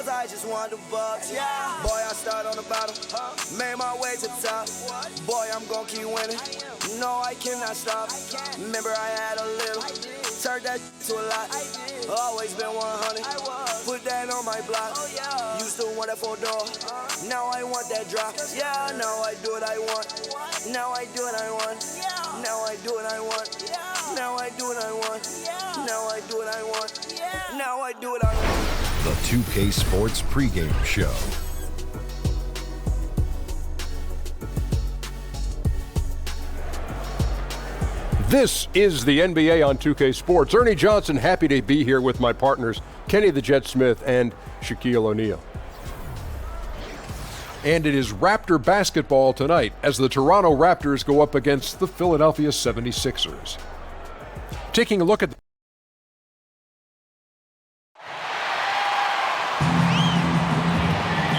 cause I just want the bucks. Yeah. Boy, I started on the bottom, made my way to the top. Boy, I'm gon' keep winning. No, I cannot stop. Remember, I had a little, turned that to a lot. Always been 100, put that on my block. Used to want that 4-door, now I want that drop. Yeah, now I do what I want. Now I do what I want. Now I do what I want. Now I do what I want. Now I do what I want. Now I do what I want. The 2K Sports pregame show. This is the NBA on 2K Sports. Ernie Johnson, happy to be here with my partners, Kenny the Jet Smith and Shaquille O'Neal. And it is Raptor basketball tonight as the Toronto Raptors go up against the Philadelphia 76ers. Taking a look at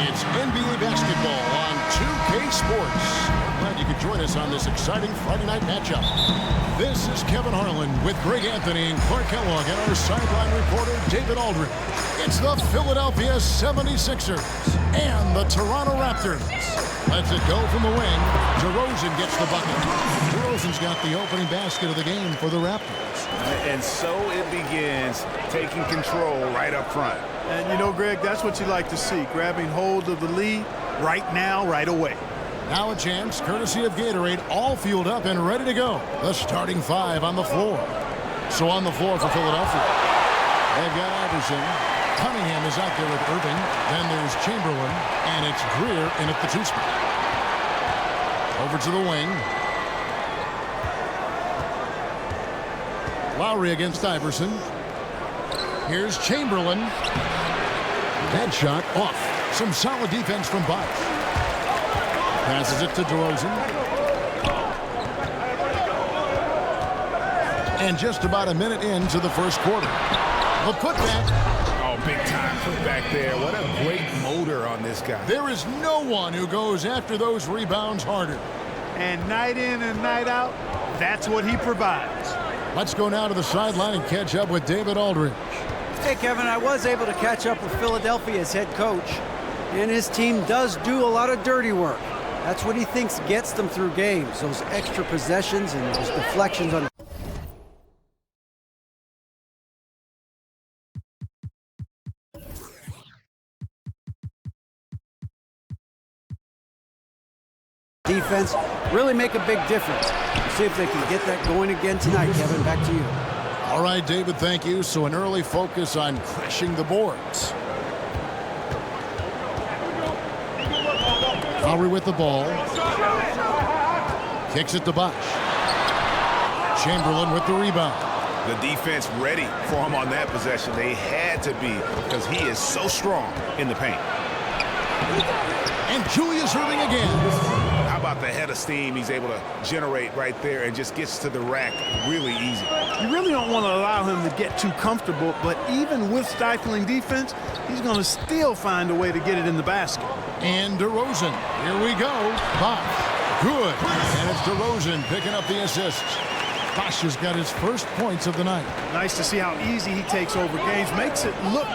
It's NBA basketball on 2K Sports. Glad you could join us on this exciting Friday night matchup. This is Kevin Harlan with Greg Anthony and Clark Kellogg and our sideline reporter David Aldridge. It's the Philadelphia 76ers and the Toronto Raptors. Lets it go from the wing. DeRozan gets the bucket. DeRozan's got the opening basket of the game for the Raptors. And so it begins, taking control right up front. And you know, Greg, that's what you like to see, grabbing hold of the lead right now, right away. Now a chance, courtesy of Gatorade, all fueled up and ready to go. The starting five on the floor. So on the floor for Philadelphia, they've got Iverson. Cunningham is out there with Irving. Then there's Chamberlain, and it's Greer in at the 2 spot. Over to the wing. Lowry against Iverson. Here's Chamberlain. That shot off. Some solid defense from Bosh. Passes it to DeRozan. And just about a minute into the first quarter. The putback. Oh, big time putback there. What a great motor on this guy. There is no one who goes after those rebounds harder. And night in and night out, that's what he provides. Let's go now to the sideline and catch up with David Aldridge. Hey, Kevin, I was able to catch up with Philadelphia's head coach, and his team does do a lot of dirty work. That's what he thinks gets them through games, those extra possessions and those deflections on defense really make a big difference. We'll see if they can get that going again tonight, Kevin. Back to you. All right, David, thank you. So an early focus on crashing the boards. Lowry with the ball. Kicks it to Bosh. Chamberlain with the rebound. The defense ready for him on that possession. They had to be because he is so strong in the paint. And Julius Erving again. How about the head of steam he's able to generate right there and just gets to the rack really easy. You really don't want to allow him to get too comfortable, but even with stifling defense, he's going to still find a way to get it in the basket. And DeRozan. Here we go. Bosh. Good. And it's DeRozan picking up the assist. Bosh has got his first points of the night. Nice to see how easy he takes over games. Makes it look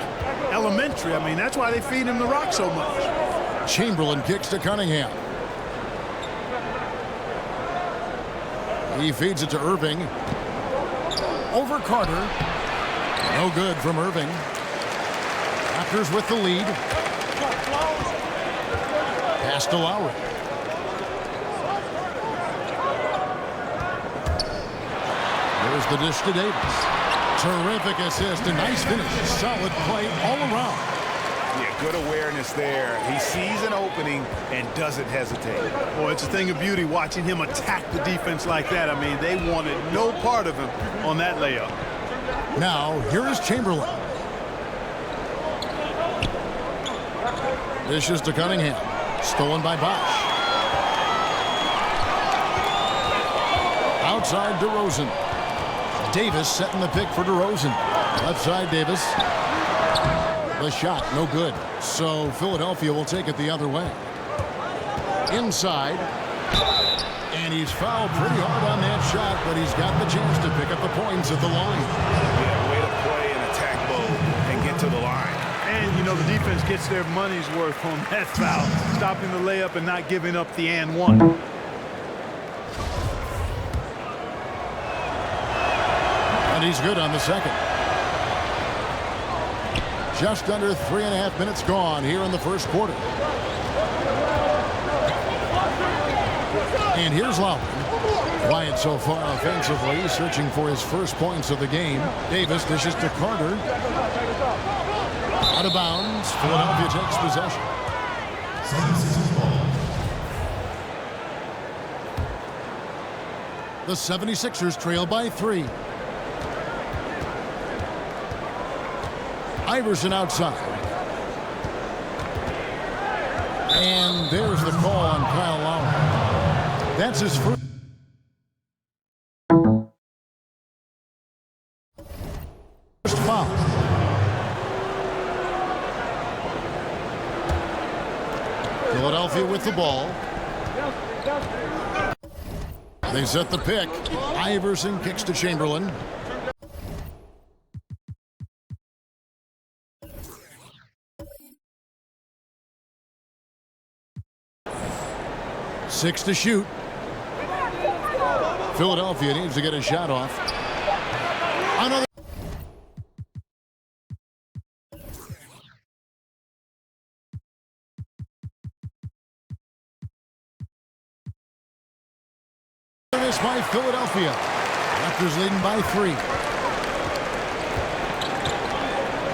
elementary. I mean, that's why they feed him the rock so much. Chamberlain kicks to Cunningham. He feeds it to Irving. Over Carter. No good from Irving. Raptors with the lead. Pass to Lowry. There's the dish to Davis. Terrific assist. A nice finish. Solid play all around. Yeah, good awareness there. He sees an opening and doesn't hesitate. Boy, it's a thing of beauty watching him attack the defense like that. I mean, they wanted no part of him on that layup. Now, here is Chamberlain. Dishes to Cunningham. Stolen by Bosh. Outside DeRozan. Davis setting the pick for DeRozan. Left side Davis. The shot, no good. So Philadelphia will take it the other way. Inside. And he's fouled pretty hard on that shot, but he's got the chance to pick up the points at the line. Yeah, way to play and attack mode and get to the line. And, you know, the defense gets their money's worth on that foul, stopping the layup and not giving up the and one. And he's good on the second. Just under 3.5 minutes gone here in the first quarter. And here's Lowry. Quiet so far offensively, searching for his first points of the game. Davis dishes to Carter. Out of bounds. Philadelphia takes possession. The 76ers trail by 3. Iverson outside. And there's the call on Kyle Lowry. That's his first foul. Philadelphia with the ball. They set the pick. Iverson kicks to Chamberlain. Six to shoot. Philadelphia needs to get a shot off. Another. This by Philadelphia. Raptors leading by 3.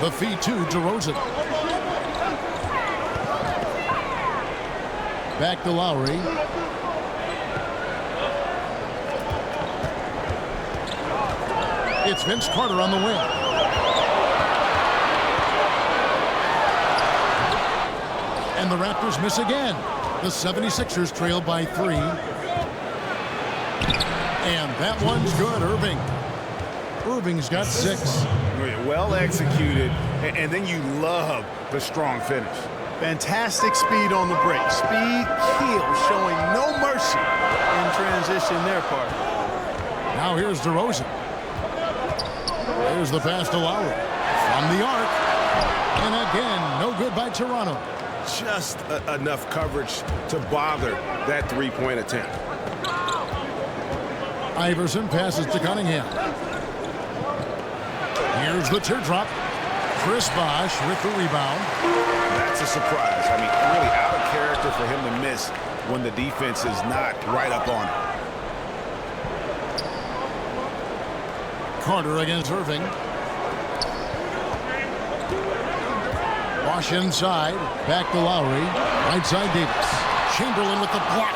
The feed to DeRozan. Back to Lowry. It's Vince Carter on the wing. And the Raptors miss again. The 76ers trail by 3. And that one's good, Irving. Irving's got 6. Well executed, and then you love the strong finish. Fantastic speed on the break. Speed, keel, showing no mercy in transition their part. Now here's DeRozan. There's the pass to Lowry. From the arc. And again, no good by Toronto. Just enough coverage to bother that three-point attempt. Iverson passes to Cunningham. Here's the teardrop. Chris Bosh with the rebound. That's a surprise. I mean, really out of character for him to miss when the defense is not right up on him. Carter against Irving. Bosh inside. Back to Lowry. Right side Davis. Chamberlain with the block.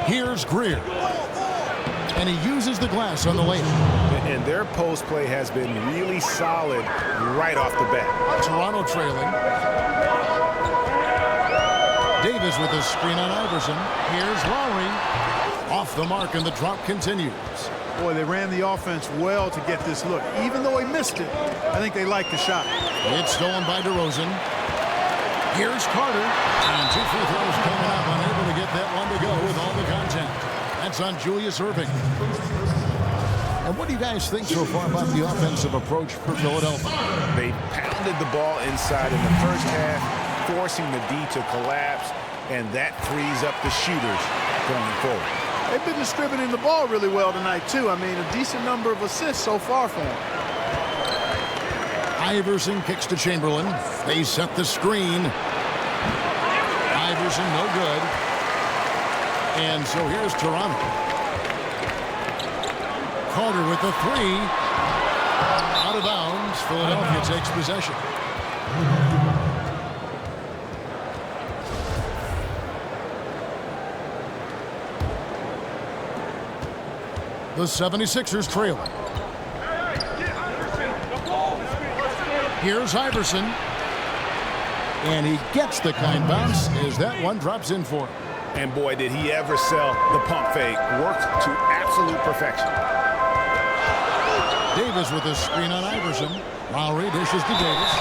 Here's Greer. And he uses the glass on the layup. And their post play has been really solid right off the bat. Toronto trailing. Davis with a screen on Iverson. Here's Lowry. Off the mark, and the drop continues. Boy, they ran the offense well to get this look. Even though he missed it, I think they liked the shot. It's stolen by DeRozan. Here's Carter. And 2 free throws coming up. Unable to get that one to go with all the contact. That's on Julius Irving. And what do you guys think so far about the offensive approach for Philadelphia? They pounded the ball inside in the first half, forcing the D to collapse, and that frees up the shooters going forward. They've been distributing the ball really well tonight, too. I mean, a decent number of assists so far for them. Iverson kicks to Chamberlain. They set the screen. Iverson, no good. And so here's Toronto. Carter with the 3. Out of bounds. Philadelphia takes possession. The 76ers trailing. Here's Iverson. And he gets the kind bounce as that one drops in for him. And boy, did he ever sell the pump fake. Worked to absolute perfection. Davis with a screen on Iverson. Lowry dishes to Davis.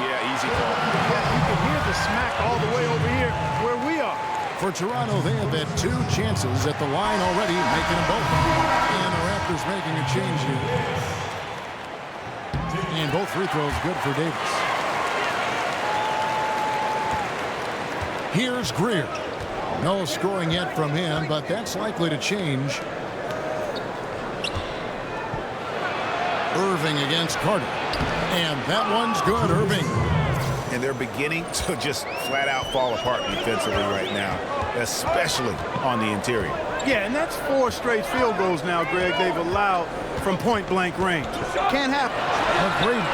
Yeah, easy call. Yeah, you can hear the smack all the way over here where we are. For Toronto, they have had 2 chances at the line already, making them both. And the Raptors making a change here. And both free throws good for Davis. Here's Greer. No scoring yet from him, but that's likely to change. Irving against Carter. And that one's good, Irving. And they're beginning to just flat out fall apart defensively right now, especially on the interior. Yeah, and that's 4 straight field goals now, Greg, they've allowed from point-blank range. Can't happen. McGrady.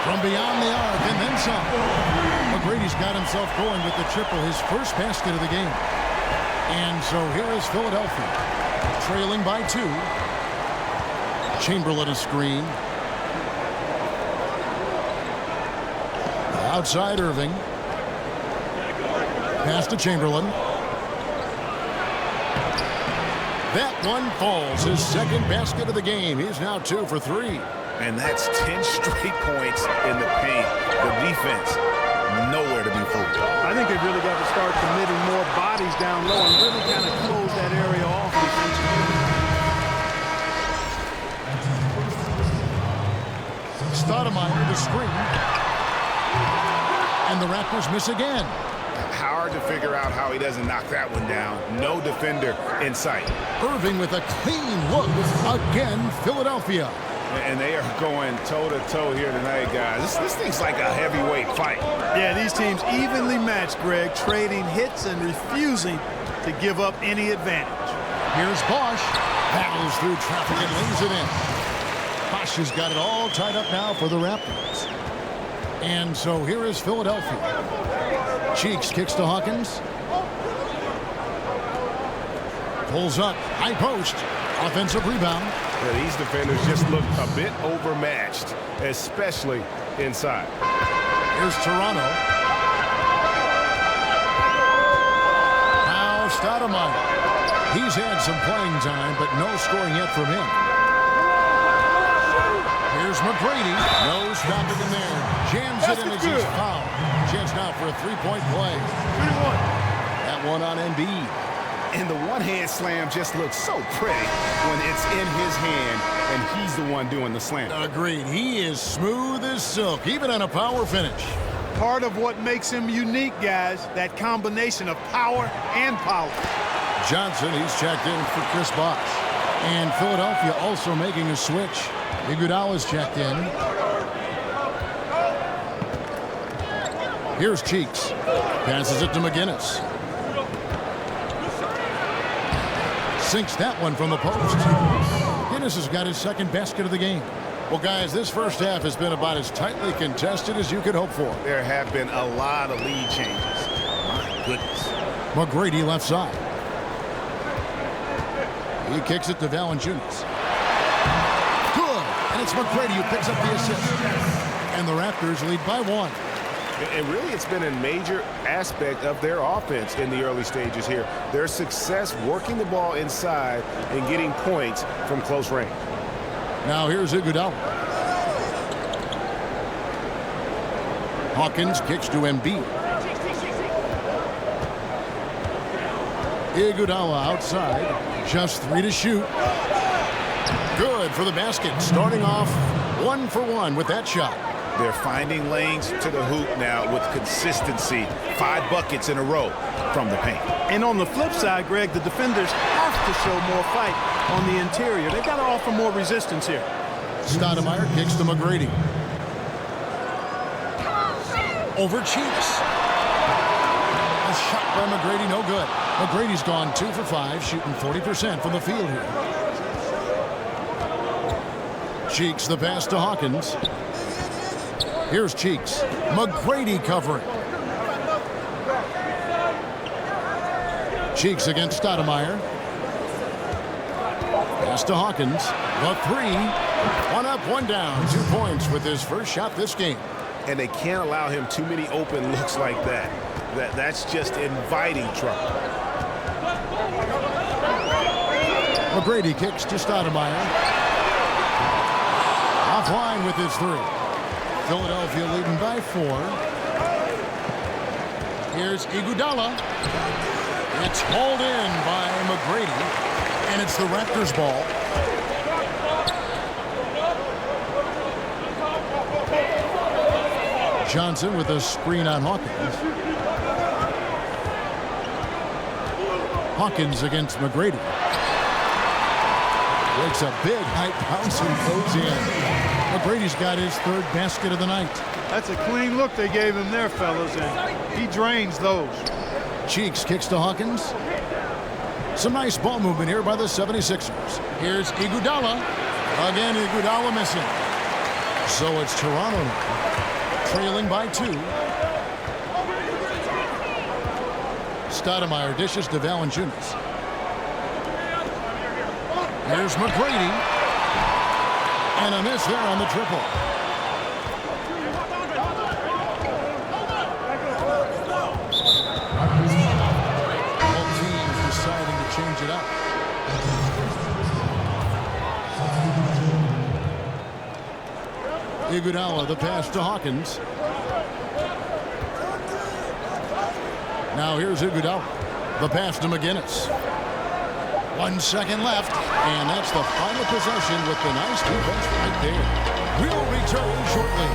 From beyond the arc and then some. McGrady's got himself going with the triple, his first basket of the game. And so here is Philadelphia, trailing by 2. Chamberlain a screen. Outside Irving. Pass to Chamberlain. That one falls, his second basket of the game. He's now 2 for 3. And that's 10 straight points in the paint. The defense, nowhere to be fooled. I think they've really got to start committing more bodies down low and really kind of close that area off defensively. Stoudemire the screen. And the Raptors miss again. Hard to figure out how he doesn't knock that one down. No defender in sight. Irving with a clean look. Again, Philadelphia. And they are going toe-to-toe here tonight, guys. This thing's like a heavyweight fight. Yeah, these teams evenly matched, Greg, trading hits and refusing to give up any advantage. Here's Bosch. Battles through traffic and lays it in. Bosch has got it all tied up now for the Raptors. And so here is Philadelphia. Cheeks kicks to Hawkins. Pulls up. High post. Offensive rebound. Yeah, these defenders just look a bit overmatched, especially inside. Here's Toronto. Now Stoudemire. He's had some playing time, but no scoring yet from him. Here's McGrady. No stopping him there. Jams it in as he's fouled. Chance now for a three-point play. That one on Embiid. And the one-hand slam just looks so pretty when it's in his hand and he's the one doing the slam. Agreed. He is smooth as silk, even on a power finish. Part of what makes him unique, guys, that combination of power and polish. Johnson, he's checked in for Chris Bosh. And Philadelphia also making a switch. Iguodala's checked in. Here's Cheeks. Passes it to McGinnis. Sinks that one from the post. McGinnis has got his second basket of the game. Well, guys, this first half has been about as tightly contested as you could hope for. There have been a lot of lead changes. My goodness. McGrady left side. He kicks it to Valanciunas. Good. And it's McGrady who picks up the assist. And the Raptors lead by 1. And really, it's been a major aspect of their offense in the early stages here. Their success working the ball inside and getting points from close range. Now here's Iguodala. Hawkins kicks to Embiid. Iguodala outside. Just 3 to shoot. Good for the basket. Starting off 1 for 1 with that shot. They're finding lanes to the hoop now with consistency. 5 buckets in a row from the paint. And on the flip side, Greg, the defenders have to show more fight on the interior. They've got to offer more resistance here. Stoudemire kicks to McGrady. Over Cheeks. A shot by McGrady, no good. McGrady's gone 2 for 5, shooting 40% from the field here. Cheeks the pass to Hawkins. Here's Cheeks. McGrady covering. Cheeks against Stoudemire. Pass to Hawkins. The 3. 1 up, 1 down. 2 points with his first shot this game. And they can't allow him too many open looks like that. That's just inviting trouble. McGrady kicks to Stoudemire. Offline with his 3. Philadelphia leading by 4. Here's Iguodala. It's hauled in by McGrady, and it's the Raptors' ball. Johnson with a screen on Hawkins. Hawkins against McGrady. Breaks a big high bounce and goes in. McGrady's got his third basket of the night. That's a clean look they gave him there, fellas, and he drains those. Cheeks kicks to Hawkins. Some nice ball movement here by the 76ers. Here's Iguodala. Again, Iguodala missing. So it's Toronto now, trailing by 2. Stoudemire dishes to Valanciunas. Here's McGrady. And a miss there on the triple. Both teams deciding to change it up. Iguodala, the pass to Hawkins. Now here's Iguodala. The pass to McGinnis. 1 second left, and that's the final possession with the nice defense right there. We'll return shortly.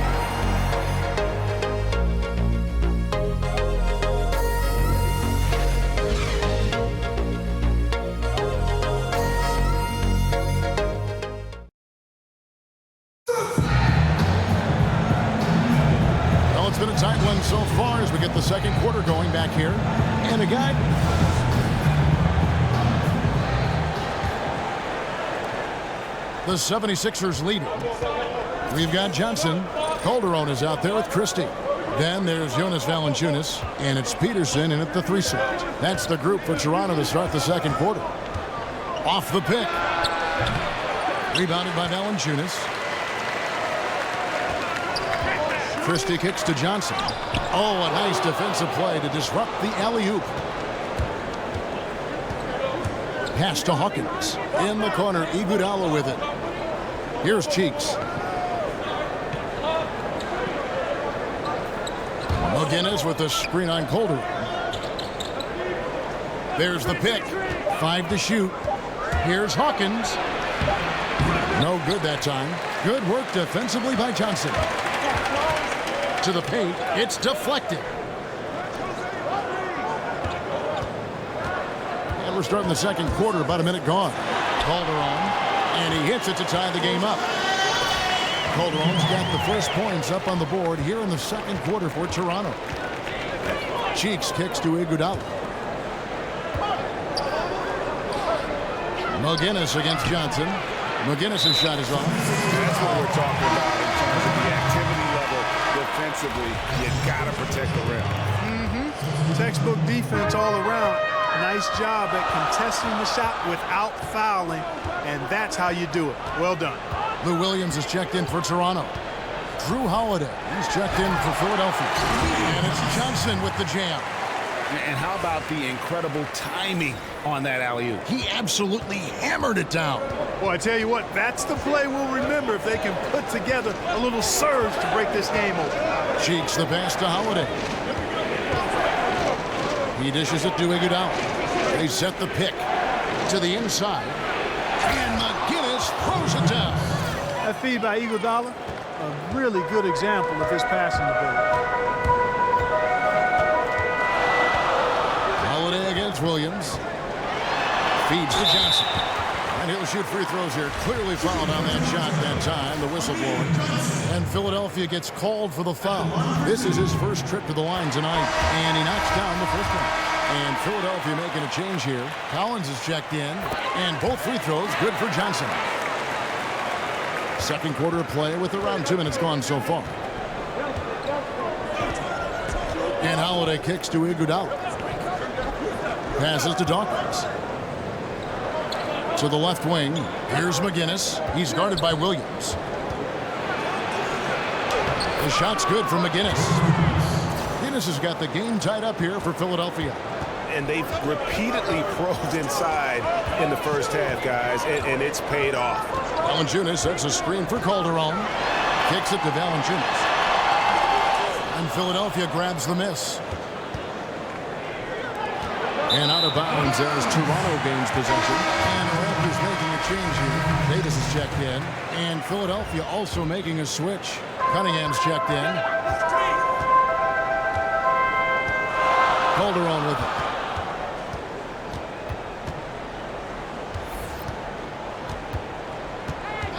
Well, it's been a tight one so far as we get the second quarter going back here. And a guy. The 76ers leading. We've got Johnson. Calderon is out there with Christie. Then there's Jonas Valanciunas, and it's Peterson in at the 3 slot. That's the group for Toronto to start the second quarter. Off the pick. Rebounded by Valanciunas. Christie kicks to Johnson. Oh, a nice defensive play to disrupt the alley-oop. Pass to Hawkins. In the corner, Iguodala with it. Here's Cheeks. McGinnis with the screen on Calderon. There's the pick. 5 to shoot. Here's Hawkins. No good that time. Good work defensively by Johnson. To the paint. It's deflected. And we're starting the second quarter. About a minute gone. Calderon. And he hits it to tie the game up. Calderon's got the first points up on the board here in the second quarter for Toronto. Cheeks kicks to Iguodala. McGinnis against Johnson. McGinnis' shot is off. That's what we're talking about in terms of the activity level defensively. You gotta protect the rim. Textbook defense all around. Nice job at contesting the shot without fouling, and that's how you do it. Well done. Lou Williams is checked in for Toronto. Drew Holiday, he's checked in for Philadelphia. And it's Johnson with the jam. And how about the incredible timing on that alley-oop? He absolutely hammered it down. Boy, I tell you what, that's the play we'll remember if they can put together a little surge to break this game open. Cheeks the pass to Holiday. He dishes it to Iguodala. They set the pick to the inside. And McGinnis throws it down. That feed by Iguodala, a really good example of his passing ability. Holiday against Williams. Feeds to Johnson. And he'll shoot free throws here. Clearly fouled on that shot that time. The whistle blowing. And Philadelphia gets called for the foul. This is his first trip to the line tonight. And he knocks down the first one. And Philadelphia making a change here. Collins is checked in. And both free throws good for Johnson. Second quarter of play with around 2 minutes gone so far. And Holiday kicks to Iguodala. Passes to Dawkins. To the left wing. Here's McGinnis. He's guarded by Williams. The shot's good for McGinnis. McGinnis has got the game tied up here for Philadelphia. And they've repeatedly probed inside in the first half, guys, and it's paid off. Valanciunas sets a screen for Calderon. Kicks it to Valanciunas. And Philadelphia grabs the miss. And out of bounds as Toronto gains possession. And the Raptors making a change here. Davis is checked in. And Philadelphia also making a switch. Cunningham's checked in. Calderon with it.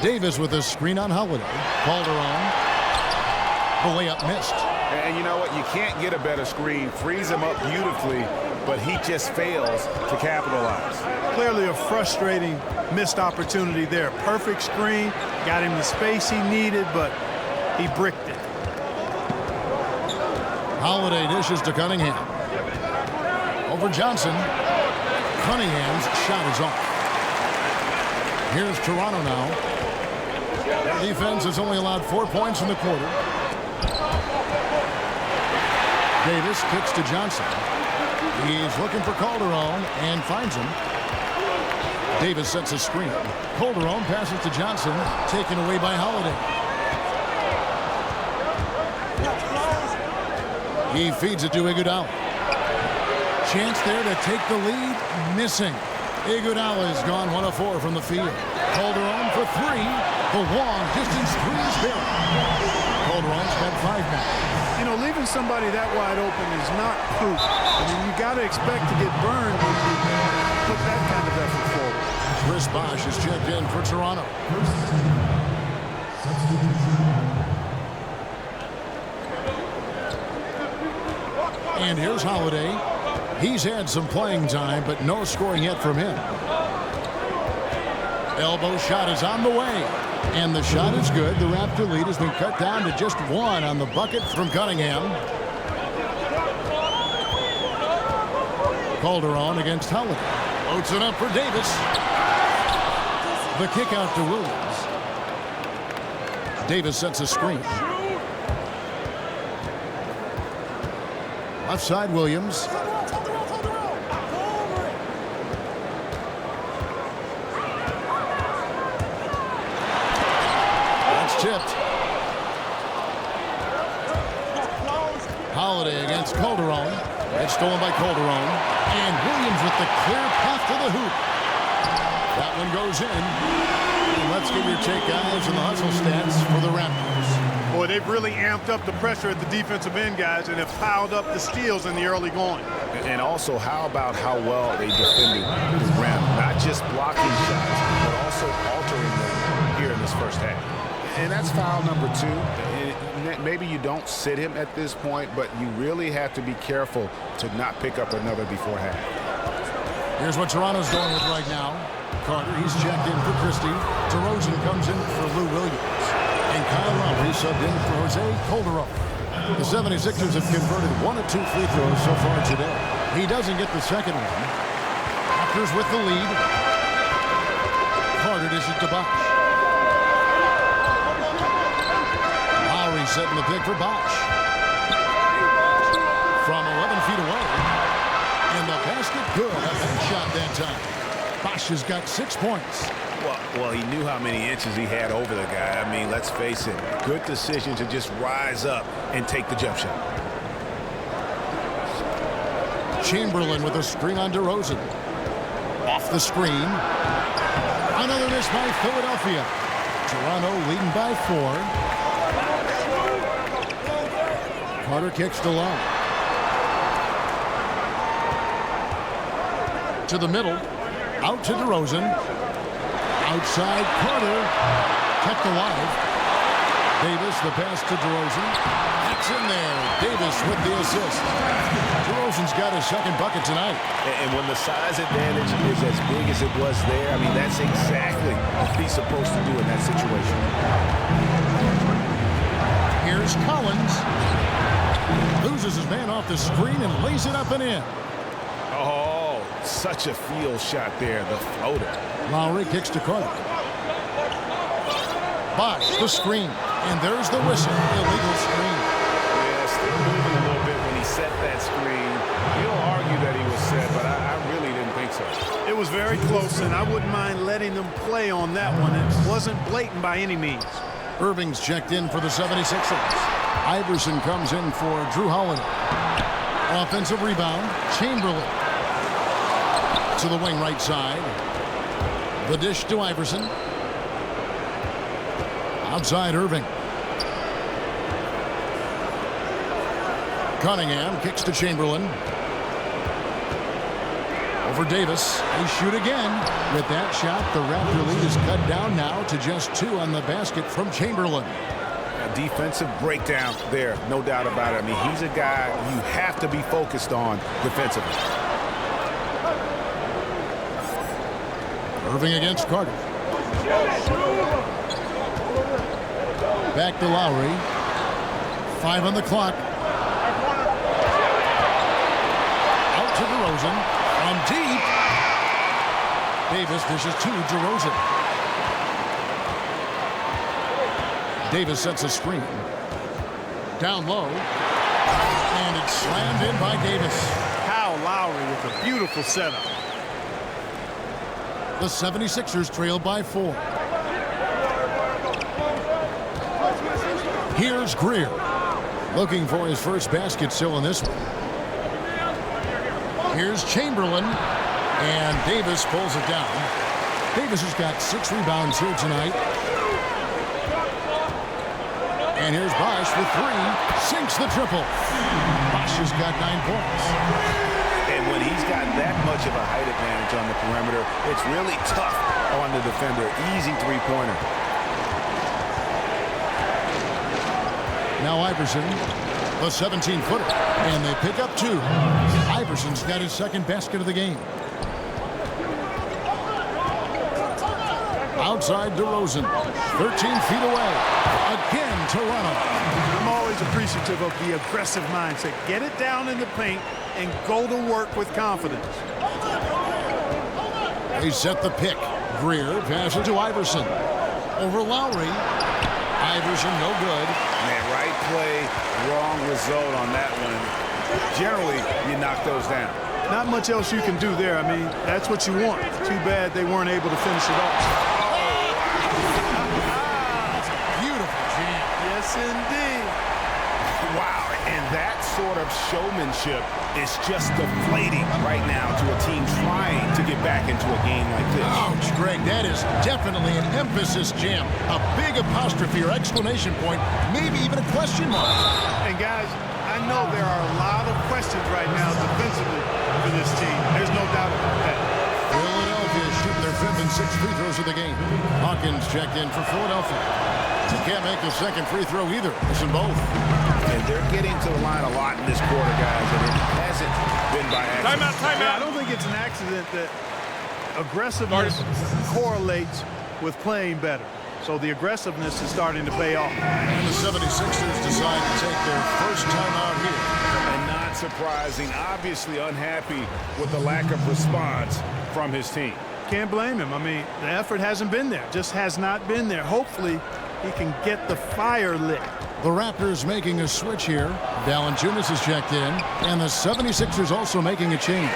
Davis with a screen on Holiday. Calderon. The layup missed. And you know what? You can't get a better screen. Frees him up beautifully, but he just fails to capitalize. Clearly a frustrating missed opportunity there. Perfect screen, got him the space he needed, but he bricked it. Holiday dishes to Cunningham. Over Johnson. Cunningham's shot is off. Here's Toronto now. Their defense has only allowed 4 points in the quarter. Davis kicks to Johnson. He's looking for Calderon and finds him. Davis sets a screen. Calderon passes to Johnson, taken away by Holiday. He feeds it to Iguodala. Chance there to take the lead, missing. Iguodala is gone 1 of 4 from the field. Calderon for 3. The long distance 3 is there. Calderon's got 5 now. You know, leaving somebody that wide open is not proof. I mean, you got to expect to get burned when you put that kind of effort forward. Chris Bosh is checked in for Toronto. And here's Holiday. He's had some playing time, but no scoring yet from him. Elbow shot is on the way. And the shot is good. The Raptor lead has been cut down to just 1 on the bucket from Cunningham. Calderon against Holiday. Loads it up for Davis. The kick out to Williams. Davis sets a screen. Left side Williams. Tipped. Holiday against Calderon. It's stolen by Calderon. And Williams with the clear path to the hoop. That one goes in. And let's get your take, guys, on the hustle stats for the Raptors. Boy, they've really amped up the pressure at the defensive end, guys, and have piled up the steals in the early going. And also, how about how well they defended the rim? Not just blocking shots, but also altering them here in this first half. And that's foul number 2. Maybe you don't sit him at this point, but you really have to be careful to not pick up another before half. Here's what Toronto's going with right now. Carter, he's checked in for Christie. DeRozan comes in for Lou Williams. And Kyle Lowry subbed in for Jose Calderon. The 76ers have converted 1 of 2 free throws so far today. He doesn't get the second one. Raptors with the lead. Carter dishes to Bosh. Setting the pick for Bosh. From 11 feet away. And the basket good. A bad shot that time. Bosh has got 6 points. Well, he knew how many inches he had over the guy. I mean, let's face it. Good decision to just rise up and take the jump shot. Chamberlain with a screen on DeRozan. Off the screen. Another miss by Philadelphia. Toronto leading by 4. Carter kicks to Long. To the middle. Out to DeRozan. Outside Carter. Kept alive. Davis, the pass to DeRozan. It's in there. Davis with the assist. DeRozan's got his second bucket tonight. And when the size advantage is as big as it was there, I mean, that's exactly what he's supposed to do in that situation. Here's Collins. Loses his man off the screen and lays it up and in. Oh, such a field shot there, the floater. Lowry kicks to Carter. Bosh, the screen. And there's the whistle. Illegal screen. Yeah, still moving a little bit when he set that screen. You'll argue that he was set, but I really didn't think so. It was very close, and I wouldn't mind letting them play on that one. It wasn't blatant by any means. Irving's checked in for the 76ers. Iverson comes in for Drew Holiday. Offensive rebound. Chamberlain. To the wing right side. The dish to Iverson. Outside Irving. Cunningham kicks to Chamberlain. Over Davis. They shoot again. With that shot, the Raptor lead is cut down now to just 2 on the basket from Chamberlain. A defensive breakdown there, no doubt about it. I mean, he's a guy you have to be focused on defensively. Irving against Carter. Back to Lowry. 5 on the clock. Out to DeRozan. From deep. Davis dishes to DeRozan. Davis sets a screen. Down low. And it's slammed in by Davis. Kyle Lowry with a beautiful setup. The 76ers trail by 4. Here's Greer. Looking for his first basket still in this one. Here's Chamberlain. And Davis pulls it down. Davis has got 6 rebounds here tonight. And here's Bosch with 3. Sinks the triple. Bosch has got 9 points. And when he's got that much of a height advantage on the perimeter, it's really tough on the defender. Easy three-pointer. Now Iverson, the 17-footer. And they pick up 2. Iverson's got his second basket of the game. Outside DeRozan, 13 feet away. Again, Toronto. I'm always appreciative of the aggressive mindset. Get it down in the paint and go to work with confidence. They set the pick. Greer passes to Iverson. Over Lowry. Iverson, no good. Man, right play, wrong result on that one. Generally, you knock those down. Not much else you can do there. I mean, that's what you want. Too bad they weren't able to finish it off. Beautiful jam. Yes, indeed. Wow, and that sort of showmanship is just deflating right now to a team trying to get back into a game like this. Ouch, Greg, that is definitely an emphasis jam. A big apostrophe or exclamation point, maybe even a question mark. And guys, I know there are a lot of questions right now defensively for this team. There's no doubt about that. Philadelphia shooting their 5th and 6th free throws of the game. Hawkins checked in for Philadelphia. He can't make the second free throw either. Missing both. And they're getting to the line a lot in this quarter, guys, and it hasn't been by accident. Timeout. Yeah, I don't think it's an accident that aggressiveness correlates with playing better. So the aggressiveness is starting to pay off. And the 76ers decide to take their first time out here. And not surprising, obviously unhappy with the lack of response from his team. Can't blame him. I mean, the effort hasn't been there. Just has not been there. Hopefully, he can get the fire lit. The Raptors making a switch here. Valanciunas is checked in. And the 76ers also making a change.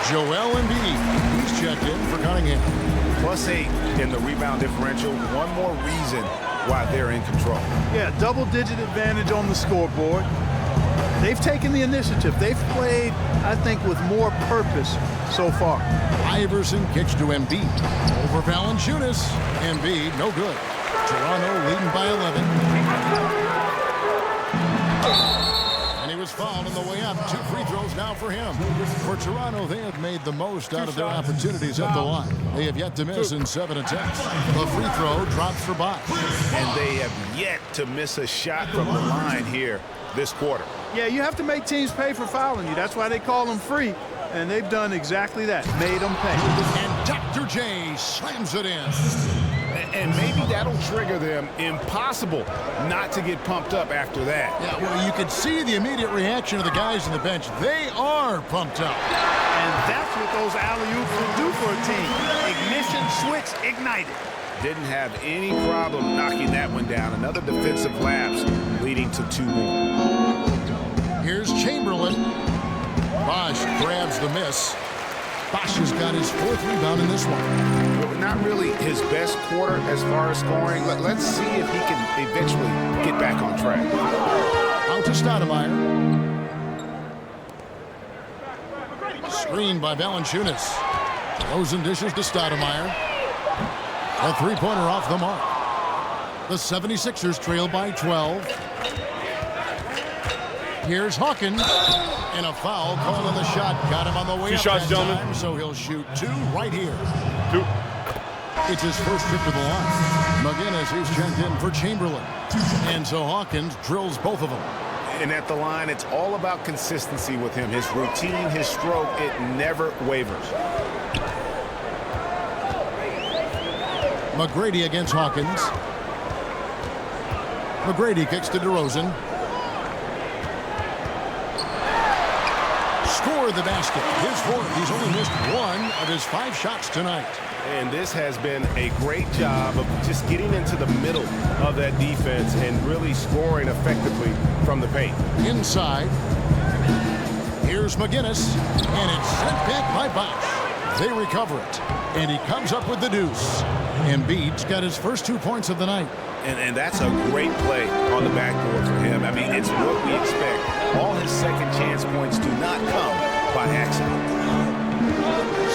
Joel Embiid, he's checked in for Cunningham. +8 in the rebound differential. One more reason why they're in control. Yeah, double-digit advantage on the scoreboard. They've taken the initiative. They've played, I think, with more purpose so far. Iverson kicks to Embiid. Over Valanciunas. Embiid, no good. Toronto leading by 11. And he was fouled on the way up. 2 free throws now for him. For Toronto, they have made the most out of their opportunities at the line. They have yet to miss in 7 attempts. The free throw drops for Bosch. And they have yet to miss a shot from the line here this quarter. Yeah, you have to make teams pay for fouling you. That's why they call them free. And they've done exactly that. Made them pay. And Dr. J slams it in. And maybe that'll trigger them. Impossible not to get pumped up after that. Yeah, well, you could see the immediate reaction of the guys on the bench. They are pumped up. And that's what those alley-oops will do for a team. Ignition switch ignited. Didn't have any problem knocking that one down. Another defensive lapse leading to 2 more. Here's Chamberlain. Bosch grabs the miss. Bosch has got his 4th rebound in this one. Not really his best quarter as far as scoring. Let's see if he can eventually get back on track. Out to Stoudemire. Screened by Valanciunas. Rosen dishes to Stoudemire. A 3-pointer off the mark. The 76ers trail by 12. Here's Hawkins. And a foul called on the shot. Got him on the way up that time, so he'll shoot 2 right here. 2. It's his first trip to the line. McGinnis is checked in for Chamberlain. And so Hawkins drills both of them. And at the line, it's all about consistency with him. His routine, his stroke, it never wavers. McGrady against Hawkins. McGrady kicks to DeRozan. Scored the basket. His 4th. He's only missed 1 of his 5 shots tonight. And this has been a great job of just getting into the middle of that defense and really scoring effectively from the paint. Inside. Here's McGinnis. And it's sent back by Bosch. They recover it. And he comes up with the deuce. Embiid's got his first 2 points of the night. And that's a great play on the backboard for him. I mean, it's what we expect. All his second chance points do not come by accident.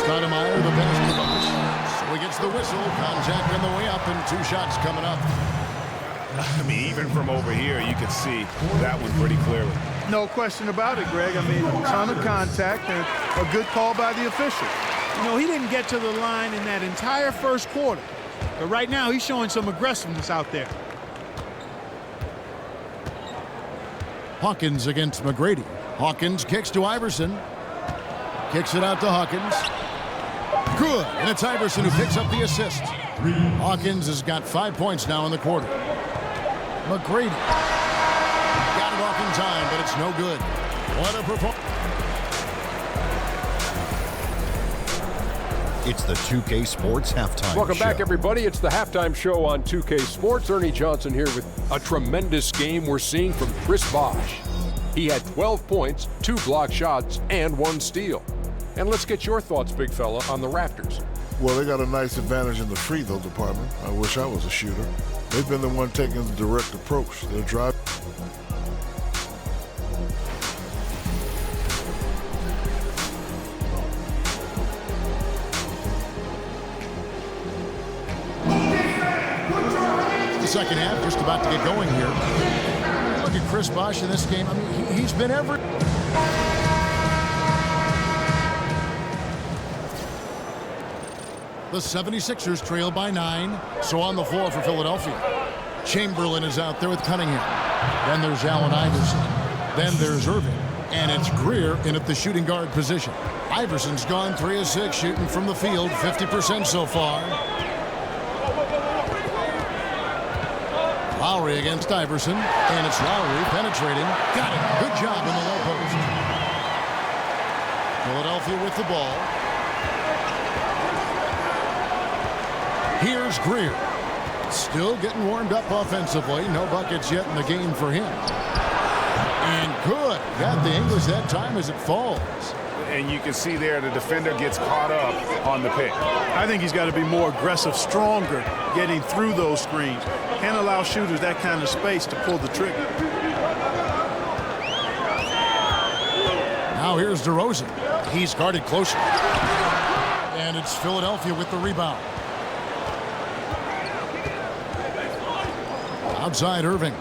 Stoudemire, the pass to Bosch. So he gets the whistle. Contact on the way up and 2 shots coming up. I mean, even from over here, you can see that one pretty clearly. No question about it, Greg. I mean, a ton of contact and a good call by the official. You know, he didn't get to the line in that entire first quarter. But right now, he's showing some aggressiveness out there. Hawkins against McGrady. Hawkins kicks to Iverson. Kicks it out to Hawkins. Good. And it's Iverson who picks up the assist. Hawkins has got 5 points now in the quarter. McGrady. Got it off in time, but it's no good. What a performance. It's the 2K Sports Halftime Welcome Show. back, everybody. It's the halftime show on 2K Sports. Ernie Johnson here with a tremendous game we're seeing from Chris Bosh. He had 12 points, 2 blocked shots, and 1 steal. And let's get your thoughts, big fella, on the Raptors. Well, they got a nice advantage in the free throw department. I wish I was a shooter. They've been the one taking the direct approach. They're driving. Second half just about to get going here. Look at Chris Bosh in this game. I mean, he's been every... The 76ers trail by 9. So on the floor for Philadelphia. Chamberlain is out there with Cunningham. Then there's Allen Iverson. Then there's Irving. And it's Greer in at the shooting guard position. Iverson's gone 3 of 6 shooting from the field, 50% so far. Lowry against Iverson, and it's Lowry penetrating. Got it. Good job in the low post. Philadelphia with the ball. Here's Greer. Still getting warmed up offensively. No buckets yet in the game for him. And good. Got the English that time as it falls. And you can see there the defender gets caught up on the pick. I think he's got to be more aggressive, stronger, getting through those screens. Can't allow shooters that kind of space to pull the trigger. Now here's DeRozan. He's guarded closely. And it's Philadelphia with the rebound. Outside Irving.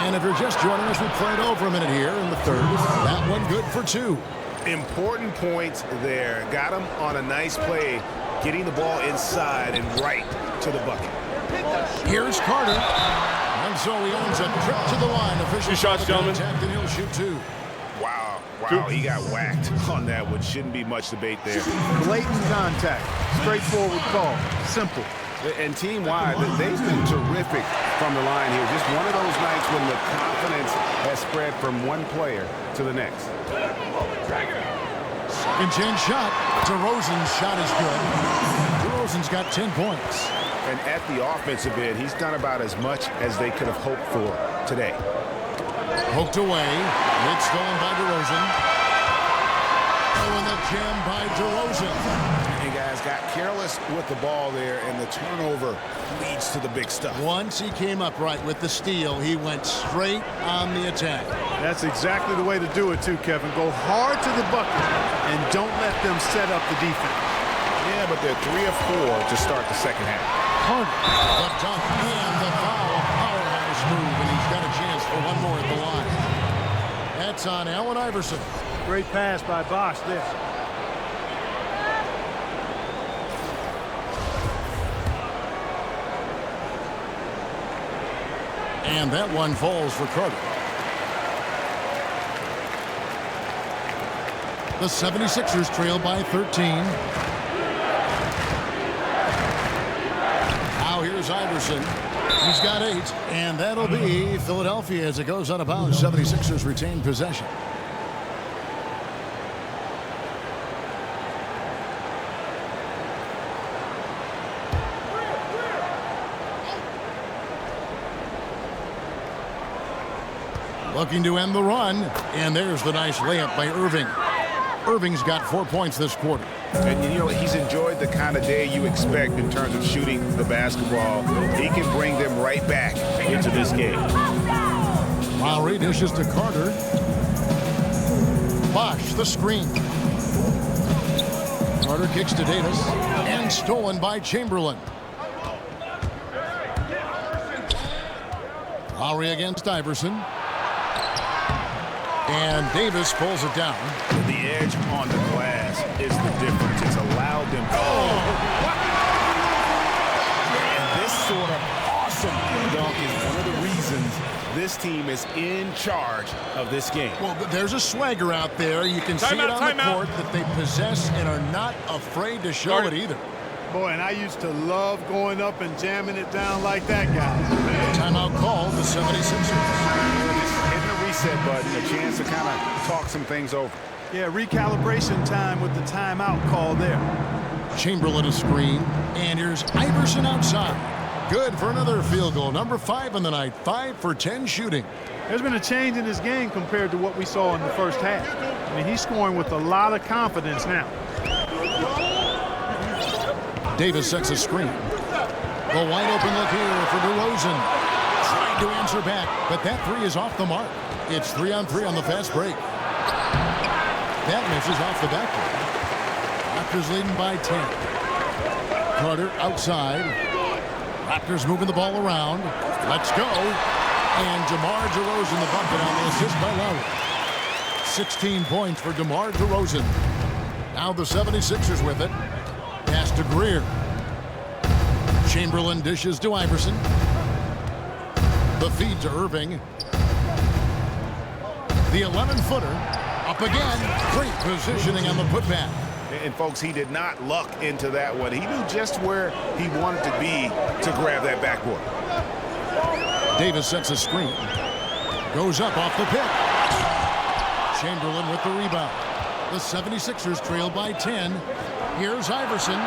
And if you're just joining us, we played over a minute here in the third. That one good for 2. Important points there. Got him on a nice play, getting the ball inside and right to the bucket. Here's Carter. And so he owns a trip to the line. Official shots, gentlemen. And he'll shoot 2. Wow, he got whacked on that one. Shouldn't be much debate there. Blatant contact. Straightforward call. Simple. And team-wide, they've been terrific from the line here. Just one of those nights when the confidence has spread from one player to the next. Second chance shot. DeRozan's shot is good. DeRozan's got 10 points. And at the offensive end, he's done about as much as they could have hoped for today. Poked away. It's stolen by DeRozan. Oh, and the jam by DeRozan. And guys got careless with the ball there, and the turnover leads to the big stuff. Once he came up right with the steal, he went straight on the attack. That's exactly the way to do it, too, Kevin. Go hard to the bucket and don't let them set up the defense. Yeah, but they're 3 of 4 to start the second half. Carter, the dunk, and the foul. Powerhouse post move, and he's got a chance for one more at the line. That's on Allen Iverson. Great pass by Bosch there. And that one falls for Carter. The 76ers trail by 13. Now here's Iverson. He's got 8. And that'll be Philadelphia as it goes out of bounds. 76ers retain possession. Looking to end the run. And there's the nice layup by Irving. Irving's got 4 points this quarter. And you know, he's enjoyed the kind of day you expect in terms of shooting the basketball. He can bring them right back into this game. Lowry dishes to Carter. Bosch the screen. Carter kicks to Davis. And stolen by Chamberlain. Lowry against Iverson. And Davis pulls it down. The edge on the glass is the difference. It's allowed them. And this sort of awesome dunk is one of the reasons this team is in charge of this game. Well, there's a swagger out there. You can see it on the court that they possess and are not afraid to show it either. Boy, and I used to love going up and jamming it down like that guy. Timeout called the 76ers. Reset button, a chance to kind of talk some things over. Yeah, recalibration time with the timeout call there. Chamberlain a screen, and here's Iverson outside. Good for another field goal. Number 5 in the night. 5 for 10 shooting. There's been a change in his game compared to what we saw in the first half. I mean, he's scoring with a lot of confidence now. Davis sets a screen. The wide open look here for DeRozan. Trying to answer back, but that 3 is off the mark. It's 3-on-3 on the fast break. That misses off the backboard. Raptors leading by 10. Carter outside. Raptors moving the ball around. Let's go. And DeMar DeRozan the bucket on the assist by Lowry. 16 points for DeMar DeRozan. Now the 76ers with it. Pass to Greer. Chamberlain dishes to Iverson. The feed to Irving. The 11-footer up again. Great positioning on the putback. And folks, he did not luck into that one. He knew just where he wanted to be to grab that backboard. Davis sets a screen. Goes up off the pick. Chamberlain with the rebound. The 76ers trail by 10. Here's Iverson.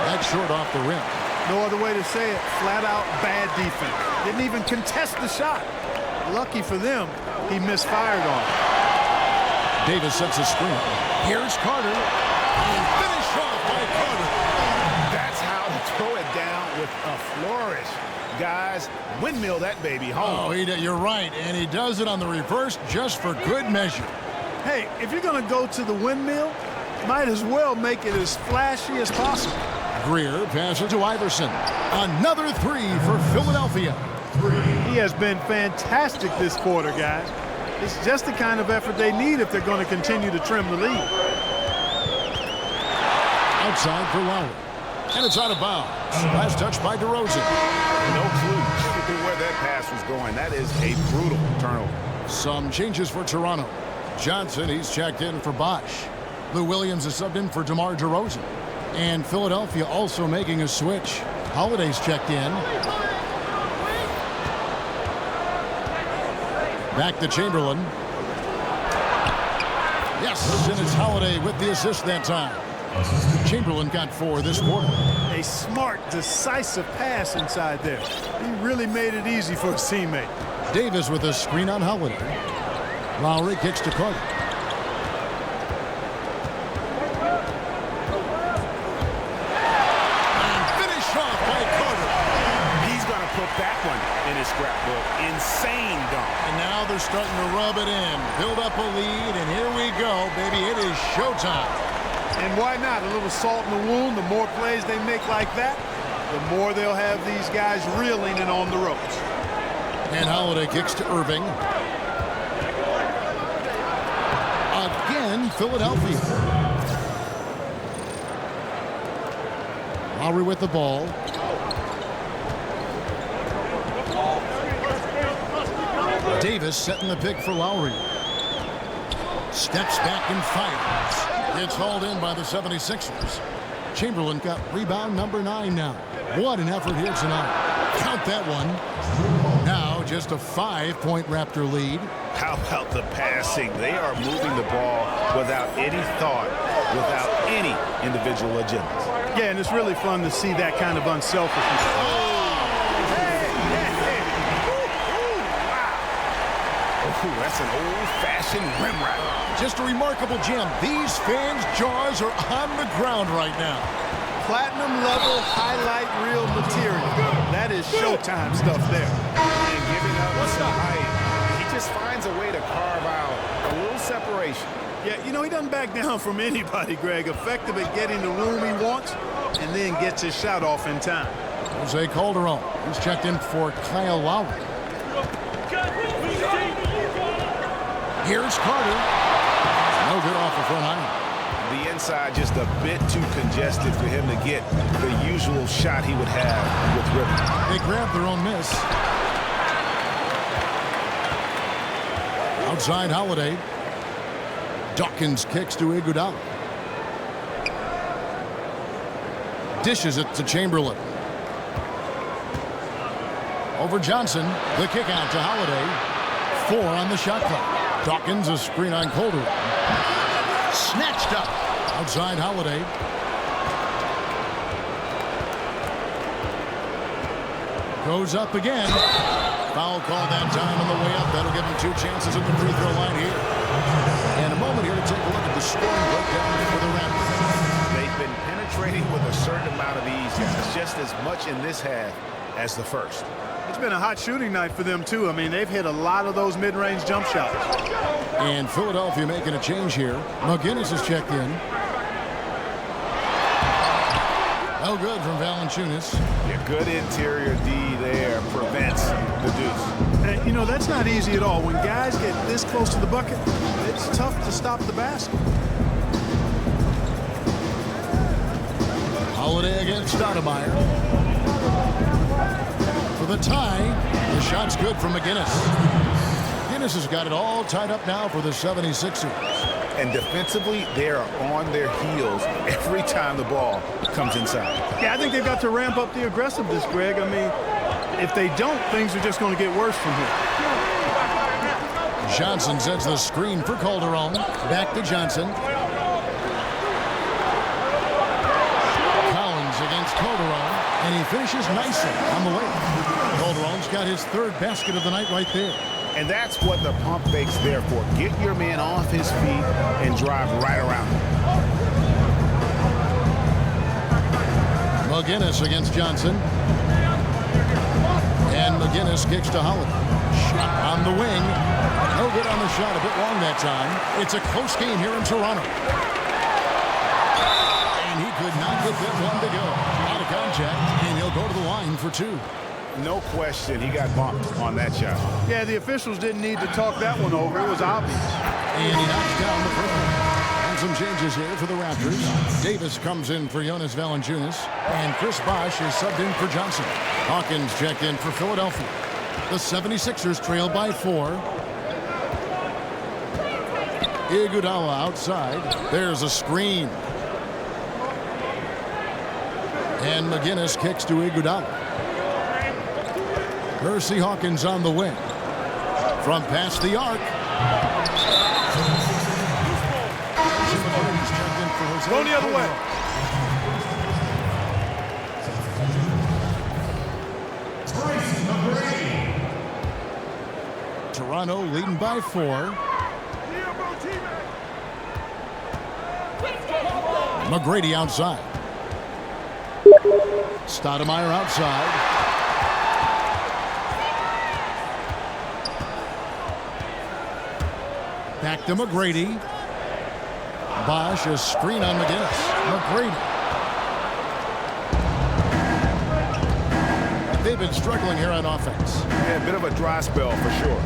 That's short off the rim. No other way to say it. Flat out bad defense. Didn't even contest the shot. Lucky for them, he misfired on it. Davis sets a screen. Here's Carter. And finish off by Carter. That's how to throw it down with a flourish. Guys, windmill that baby home. Oh, you're right. And he does it on the reverse just for good measure. Hey, if you're going to go to the windmill, might as well make it as flashy as possible. Greer passes to Iverson. Another 3 for Philadelphia. He has been fantastic this quarter, guys. It's just the kind of effort they need if they're going to continue to trim the lead. Outside for Lowry. And it's out of bounds. Last touch by DeRozan. No clue where that pass was going. That is a brutal turnover. Some changes for Toronto. Johnson, he's checked in for Bosch. Lou Williams is subbed in for DeMar DeRozan. And Philadelphia also making a switch. Holiday's checked in. Back to Chamberlain. Yes, and it's Holiday with the assist that time. Chamberlain got 4 this quarter. A smart, decisive pass inside there. He really made it easy for his teammate. Davis with a screen on Holiday. Lowry kicks to Carter. And finish off by Carter. He's going to put that one in his scrapbook. Insane dunk. And now they're starting to rub it in. Build up a lead, and here we go, baby. It is showtime. And why not? A little salt in the wound. The more plays they make like that, the more they'll have these guys reeling and on the ropes. And Holiday kicks to Irving. Again, Philadelphia. Lowry with the ball. Davis setting the pick for Lowry. Steps back and fires. It's hauled in by the 76ers. Chamberlain got rebound number 9 now. What an effort here tonight. Count that one. Now just a 5-point Raptor lead. How about the passing? They are moving the ball without any thought, without any individual agendas. Yeah, and it's really fun to see that kind of unselfishness. Ooh, that's an old-fashioned rim wrap. Just a remarkable gem. These fans' jaws are on the ground right now. Platinum level highlight reel material. That is Showtime stuff there. And giving up some height, he just finds a way to carve out a little separation. Yeah, you know, he doesn't back down from anybody, Greg. Effective at getting the room he wants, and then gets his shot off in time. Jose Calderon. He's checked in for Kyle Lowry. Here's Carter. No good off the front iron. The inside just a bit too congested for him to get the usual shot he would have with Ripken. They grab their own miss. Outside Holiday. Dawkins kicks to Iguodala. Dishes it to Chamberlain. Over Johnson. The kick out to Holiday. 4 on the shot clock. Dawkins, a screen on Calderon. Snatched up. Outside Holiday. Goes up again. Foul call that time on the way up. That'll give him 2 chances at the free throw line here. And a moment here to take a look at the scoring breakdown for the Raptors. They've been penetrating with a certain amount of ease, guys, just as much in this half as the first. It's been a hot shooting night for them, too. I mean, they've hit a lot of those mid-range jump shots. And Philadelphia making a change here. McGinnis has checked in. No good from Valanciunas. Yeah, good interior D there prevents the deuce. And, you know, that's not easy at all. When guys get this close to the bucket, it's tough to stop the basket. Holiday against Stoudemire. For the tie, the shot's good from McGinnis. McGinnis has got it all tied up now for the 76ers. And defensively, they are on their heels every time the ball comes inside. Yeah, I think they've got to ramp up the aggressiveness, Greg. I mean, if they don't, things are just going to get worse from here. Johnson sets the screen for Calderon. Back to Johnson. Collins against Calderon. And he finishes nicely on the way. Calderon's got his 3rd basket of the night right there. And that's what the pump fake's there for. Get your man off his feet and drive right around him. McGinnis against Johnson. And McGinnis kicks to Holiday. Shot on the wing. No good on the shot. A bit long that time. It's a close game here in Toronto. And he could not get that one to go. Out of contact, and he'll go to the line for 2. No question, he got bumped on that shot. Yeah, the officials didn't need to talk that one over. It was obvious. And he knocks down the first one. And some changes here for the Raptors. Davis comes in for Jonas Valanciunas. And Chris Bosh is subbed in for Johnson. Hawkins checked in for Philadelphia. The 76ers trail by 4. Iguodala outside. There's a screen. And McGinnis kicks to Iguodala. Percy Hawkins on the wing. From past the arc. Go the other way. Toronto leading by 4. McGrady outside. Stoudemire outside. Back to McGrady. Bosh, a screen on McGinnis. McGrady. They They've been struggling here on offense. Yeah, a bit of a dry spell for sure.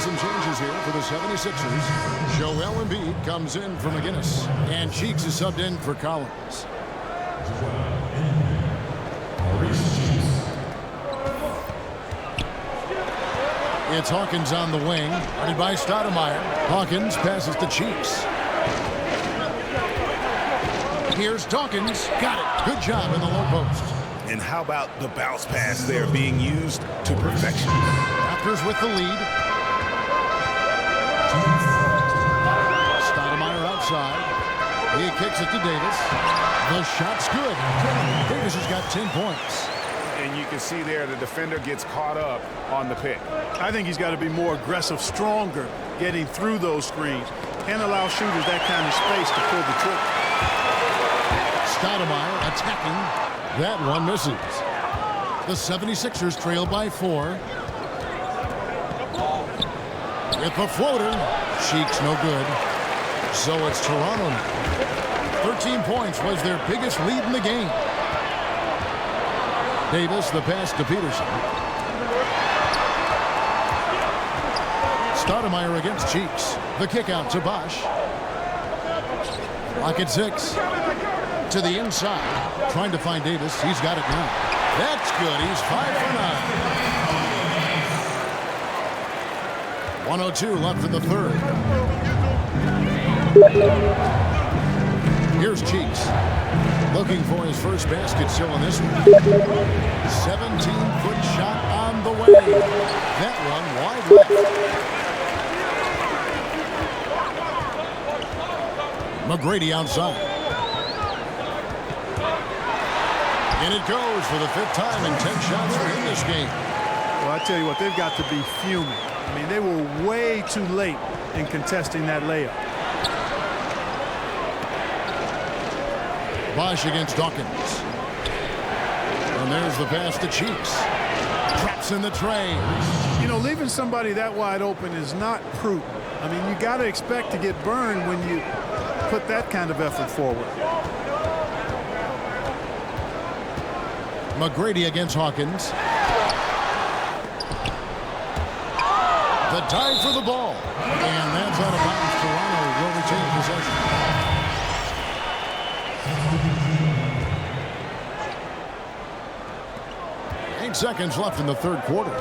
Some changes here for the 76ers. Joel Embiid comes in for McGinnis. And Cheeks is subbed in for Collins. It's Hawkins on the wing. Guarded by Stoudemire. Hawkins passes to Cheeks. Here's Dawkins. Got it. Good job in the low post. And how about the bounce pass there being used to perfection? Raptors with the lead. Stoudemire outside. He kicks it to Davis. The shot's good. Davis has got 10 points. And you can see there the defender gets caught up on the pick. I think he's got to be more aggressive, stronger, getting through those screens. Can't allow shooters that kind of space to pull the trigger. Stoudemire attacking. That one misses. The 76ers trail by 4. With the floater. Cheeks no good. So it's Toronto now. 13 points was their biggest lead in the game. Davis, the pass to Peterson. Stoudemire against Cheeks. The kick out to Bosch. Lock at 6. To the inside. Trying to find Davis. He's got it now. That's good. He's 5 for 9. 1:02 left in the third. Here's Cheeks. Looking for his first basket still in this one. 17-foot shot on the way. That one wide left. McGrady outside. And it goes for the 5th time in 10 shots for him this game. Well, I tell you what, they've got to be fuming. I mean, they were way too late in contesting that layup. Bosch against Dawkins. And there's the pass to Cheeks. Drops in the tray. You know, leaving somebody that wide open is not prudent. I mean, you got to expect to get burned when you put that kind of effort forward. McGrady against Hawkins. The dive for the ball. And that's out of bounds. Toronto will retain possession. Seconds left in the third quarter.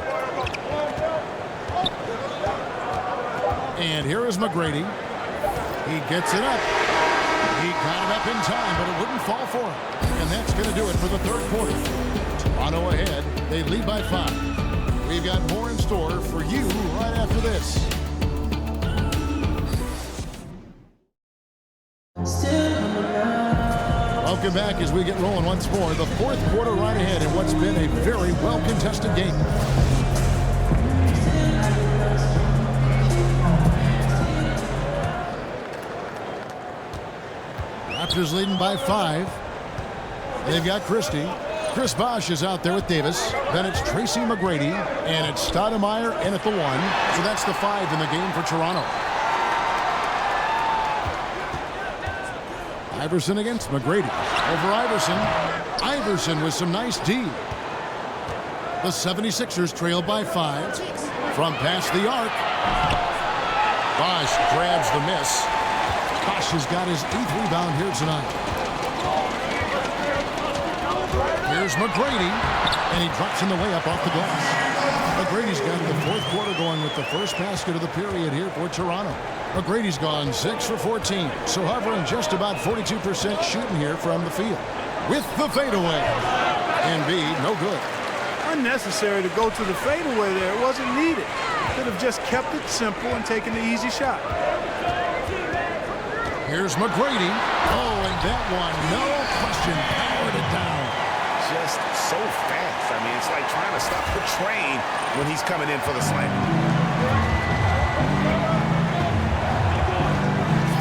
And here is McGrady. He gets it up. He got it up in time, but it wouldn't fall for him. And that's going to do it for the third quarter. Toronto ahead. They lead by 5. We've got more in store for you right after this. Welcome back as we get rolling once more. The fourth quarter right ahead in what's been a very well-contested game. Raptors leading by 5. They've got Christie. Chris Bosh is out there with Davis. Then it's Tracy McGrady. And it's Stoudemire in at the 1. So that's the 5 in the game for Toronto. Iverson against McGrady. Over Iverson. Iverson with some nice D. The 76ers trail by 5. From past the arc. Bosh grabs the miss. Bosh has got his 8th rebound here tonight. Here's McGrady. And he drops in the way up off the glass. McGrady's got the fourth quarter going with the first basket of the period here for Toronto. McGrady's gone 6 for 14, so hovering just about 42% shooting here from the field. With the fadeaway. Embiid, no good. Unnecessary to go to the fadeaway there. It wasn't needed. Could have just kept it simple and taken the easy shot. Here's McGrady. Oh, and that one, no question, powered it down. Just so fast. I mean, it's like trying to stop the train when he's coming in for the slam.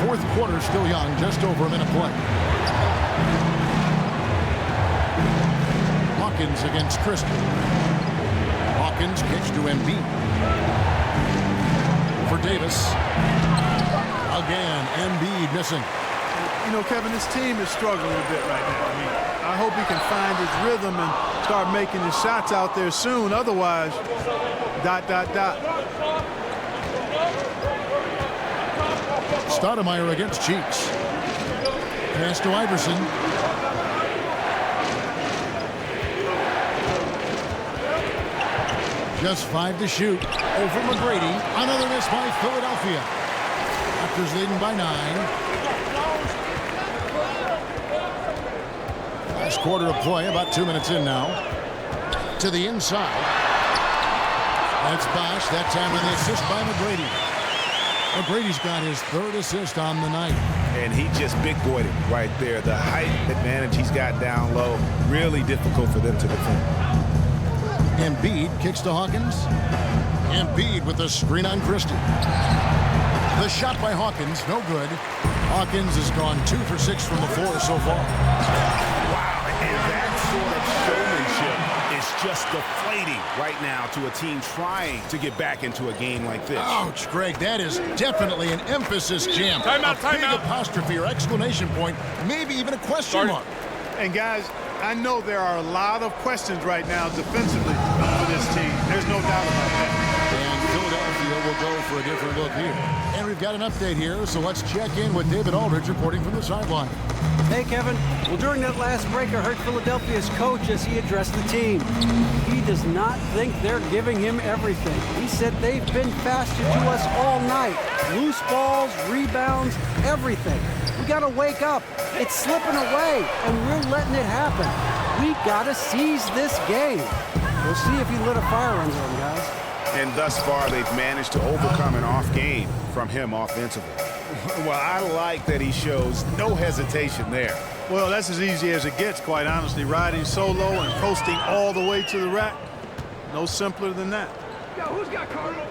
Fourth quarter still young, just over a minute play. Hawkins against Christie. Hawkins kicks to Embiid. For Davis. Again, Embiid missing. You know, Kevin, this team is struggling a bit right now. I mean, I hope he can find his rhythm and start making his shots out there soon. Otherwise, ... Stoudemire against Cheeks. Pass to Iverson. Just 5 to shoot. Over McGrady. Another miss by Philadelphia. Raptors leading by 9. Last quarter of play, about 2 minutes in now. To the inside. That's Bosch. That time with the assist by McGrady. McGrady's got his 3rd assist on the night. And he just big-boyed it right there. The height advantage he's got down low, really difficult for them to defend. Embiid kicks to Hawkins. Embiid with the screen on Christie. The shot by Hawkins, no good. Hawkins has gone 2 for 6 from the floor so far. Wow, and that sort of showmanship is just deflating right now to a team trying to get back into a game like this. Ouch, Greg, that is definitely an emphasis jam. Timeout, a big apostrophe or exclamation point, maybe even a question mark. And guys, I know there are a lot of questions right now defensively for this team. There's no doubt about that. And Philadelphia will go for a different look here. And we've got an update here, so let's check in with David Aldridge reporting from the sideline. Hey, Kevin. Well, during that last break, I heard Philadelphia's coach as he addressed the team. He does not think they're giving him everything. He said they've been faster to us all night. Loose balls, rebounds, everything. We got to wake up. It's slipping away, and we're letting it happen. We got to seize this game. We'll see if he lit a fire under them, guys. And thus far, they've managed to overcome an off game from him offensively. Well, I like that he shows no hesitation there. Well, that's as easy as it gets, quite honestly. Riding solo and coasting all the way to the rack. No simpler than that. Yo, who's got Carter?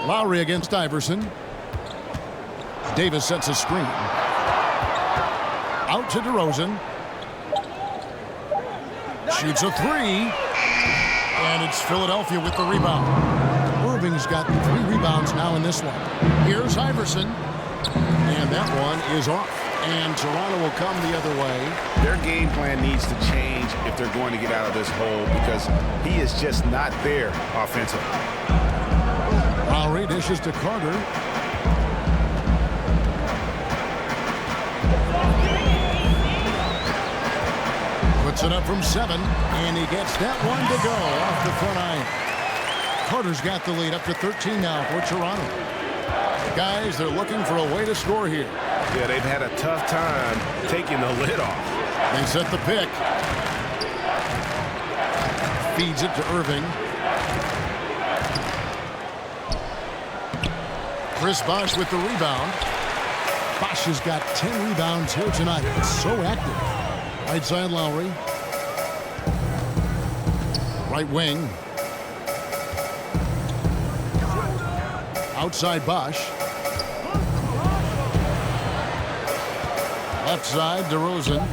Lowry against Iverson. Davis sets a screen. Out to DeRozan. Shoots a 3. And it's Philadelphia with the rebound. Irving's got 3 rebounds now in this one. Here's Iverson. And that one is off. And Toronto will come the other way. Their game plan needs to change if they're going to get out of this hole because he is just not there offensively. Lowry dishes to Carter. Puts it up from 7, and he gets that one to go off the front iron. Carter's got the lead up to 13 now for Toronto. Guys, they're looking for a way to score here. Yeah, they've had a tough time taking the lid off. They set the pick. Feeds it to Irving. Chris Bosh with the rebound. Bosh has got 10 rebounds here tonight. It's so active. Right side Lowry. Right wing. Outside Bosh. Left side DeRozan.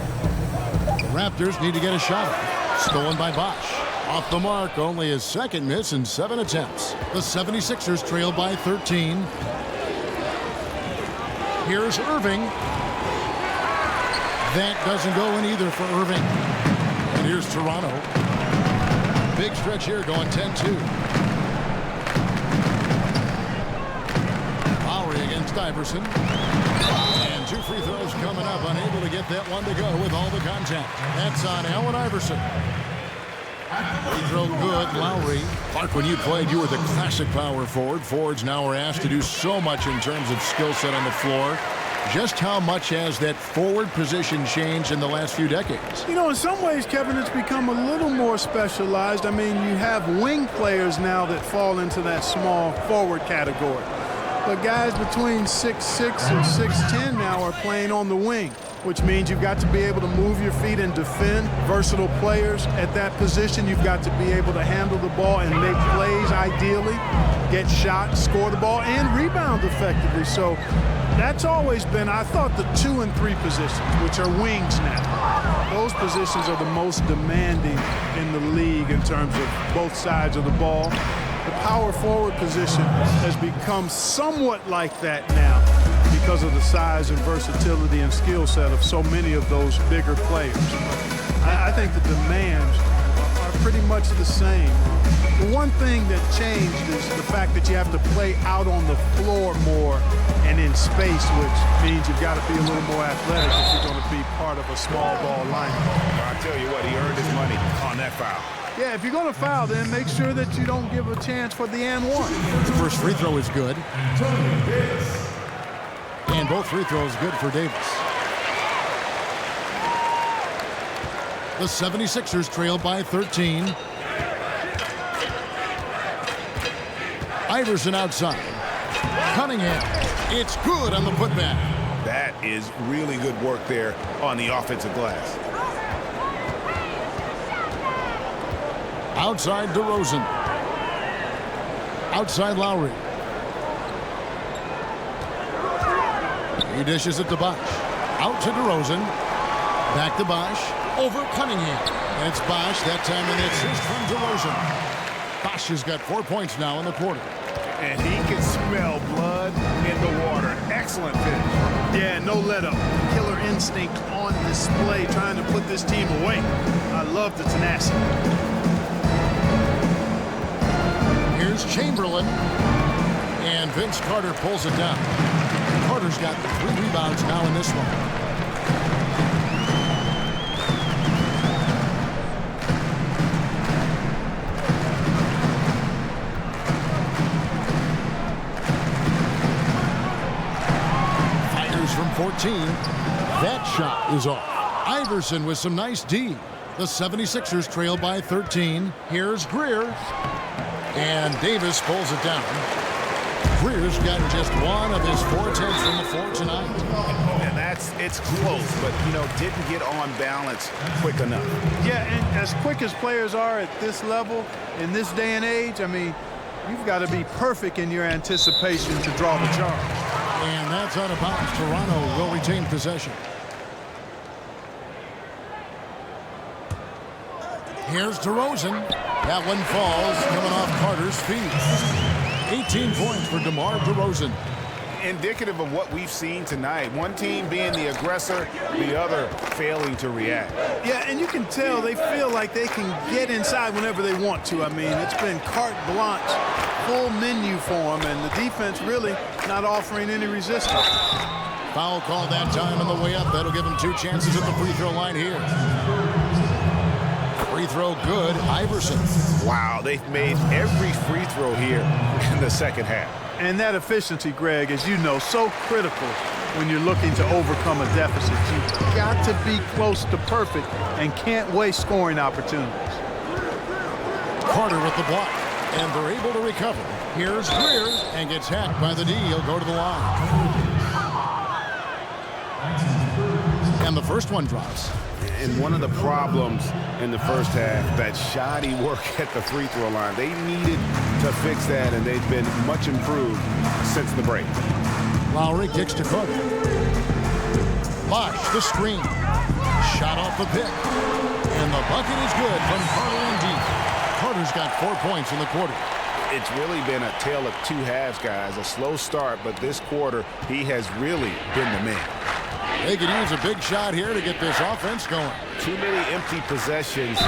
The Raptors need to get a shot. Stolen by Bosh. Off the mark, only his 2nd miss in 7 attempts. The 76ers trail by 13. Here's Irving. That doesn't go in either for Irving. And here's Toronto. Big stretch here going 10-2. Lowry against Iverson. And 2 free throws coming up. Unable to get that one to go with all the contact. That's on Allen Iverson. Free throw good, Lowry. Clark, when you played, you were the classic power forward. Forwards now are asked to do so much in terms of skill set on the floor. Just how much has that forward position changed in the last few decades? You know, in some ways, Kevin, it's become a little more specialized. I mean, you have wing players now that fall into that small forward category. But guys between 6'6" and 6'10" now are playing on the wing, which means you've got to be able to move your feet and defend. Versatile players at that position. You've got to be able to handle the ball and make plays ideally, get shots, score the ball, and rebound effectively. So that's always been, I thought, the 2 and 3 positions, which are wings now. Those positions are the most demanding in the league in terms of both sides of the ball. The power forward position has become somewhat like that now because of the size and versatility and skill set of so many of those bigger players. I think the demands are pretty much the same. The one thing that changed is the fact that you have to play out on the floor more and in space, which means you've got to be a little more athletic if you're going to be part of a small ball lineup. I tell you what, he earned his money on that foul. Yeah, if you're going to foul, then make sure that you don't give a chance for the and one. The first free throw is good. And both free throws good for Davis. The 76ers trail by 13. Iverson outside. Cunningham. It's good on the putback. That is really good work there on the offensive glass. Outside DeRozan. Outside Lowry. He dishes it to Bosh. Out to DeRozan. Back to Bosh. Over Cunningham. And it's Bosh that time, and it's just from DeRozan. Bosh has got 4 points now in the quarter. And he can smell blood in the water. Excellent finish. Yeah, no let up. Killer instinct on display, trying to put this team away. I love the tenacity. Here's Chamberlain. And Vince Carter pulls it down. Carter's got 3 rebounds now in this one. Fires from 14. That shot is off. Iverson with some nice D. The 76ers trail by 13. Here's Greer. And Davis pulls it down. Greer's got just one of his 4 attempts from the floor tonight. And it's close, but, didn't get on balance quick enough. Yeah, and as quick as players are at this level, in this day and age, I mean, you've got to be perfect in your anticipation to draw the charge. And that's out of bounds. Toronto will retain possession. Here's DeRozan. That one falls, coming off Carter's feet. 18 points for DeMar DeRozan. Indicative of what we've seen tonight. One team being the aggressor, the other failing to react. Yeah, and you can tell they feel like they can get inside whenever they want to. I mean, it's been carte blanche, full menu for them, and the defense really not offering any resistance. Foul called that time on the way up. That'll give them 2 chances at the free throw line here. Free throw good. Iverson. Wow, they've made every free throw here in the second half. And that efficiency, Greg, as you know, so critical when you're looking to overcome a deficit. You've got to be close to perfect and can't waste scoring opportunities. Carter with the block, and they're able to recover. Here's Greer, and gets hacked by the D. He'll go to the line. And the first one drops. And one of the problems in the first half, that shoddy work at the free throw line. They needed to fix that, and they've been much improved since the break. Lowry kicks to Carter. Bosh, the screen. Shot off the pick. And the bucket is good from Carter and deep. Carter's got 4 points in the quarter. It's really been a tale of 2 halves, guys. A slow start, but this quarter, he has really been the man. They could use a big shot here to get this offense going. Too many empty possessions.